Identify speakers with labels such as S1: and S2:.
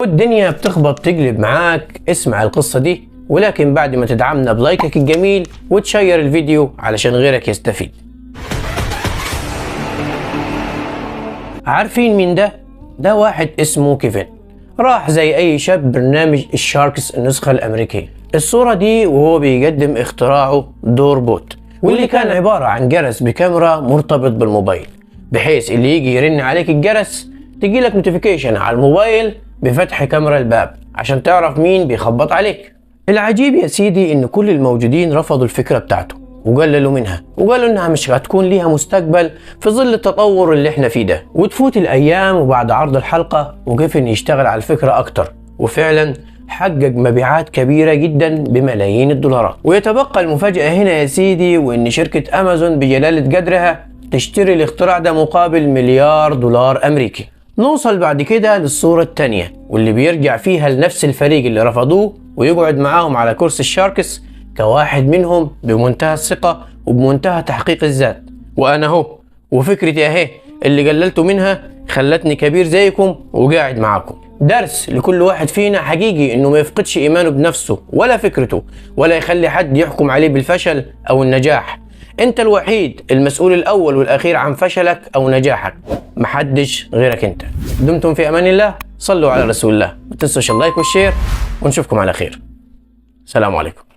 S1: والدنيا بتخبط تقلب معاك. اسمع القصة دي، ولكن بعد ما تدعمنا بلايكك الجميل وتشير الفيديو علشان غيرك يستفيد. عارفين مين ده؟ ده واحد اسمه كيفن، راح زي اي شاب برنامج الشاركس النسخة الامريكية. الصورة دي وهو بيقدم اختراعه دور بوت، واللي كان عبارة عن جرس بكاميرا مرتبط بالموبايل، بحيث اللي يجي يرن عليك الجرس تجيلك نوتيفيكيشن على الموبايل بفتح كاميرا الباب عشان تعرف مين بيخبط عليك. العجيب يا سيدي ان كل الموجودين رفضوا الفكرة بتاعته وقللوا منها، وقالوا انها مش هتكون ليها مستقبل في ظل التطور اللي احنا فيه ده. وتفوت الايام وبعد عرض الحلقة وكيفن يشتغل على الفكرة اكتر، وفعلا حقق مبيعات كبيرة جدا بملايين الدولارات. ويتبقى المفاجأة هنا يا سيدي، وان شركة امازون بجلالة قدرها تشتري الاختراع ده مقابل مليار دولار امريكي. نوصل بعد كده للصورة التانية، واللي بيرجع فيها لنفس الفريق اللي رفضوه ويقعد معاهم على كرسي الشاركس كواحد منهم بمنتهى الثقة وبمنتهى تحقيق الذات. وأنا هو وفكرتي أهي اللي قللتوا منها خلتني كبير زيكم وقاعد معاكم. درس لكل واحد فينا حقيقي إنه ما يفقدش إيمانه بنفسه ولا فكرته، ولا يخلي حد يحكم عليه بالفشل أو النجاح. أنت الوحيد المسؤول الأول والأخير عن فشلك أو نجاحك، محدش غيرك أنت. دمتم في أمان الله، صلوا على رسول الله، ما تنسوش اللايك والشير، ونشوفكم على خير. السلام عليكم.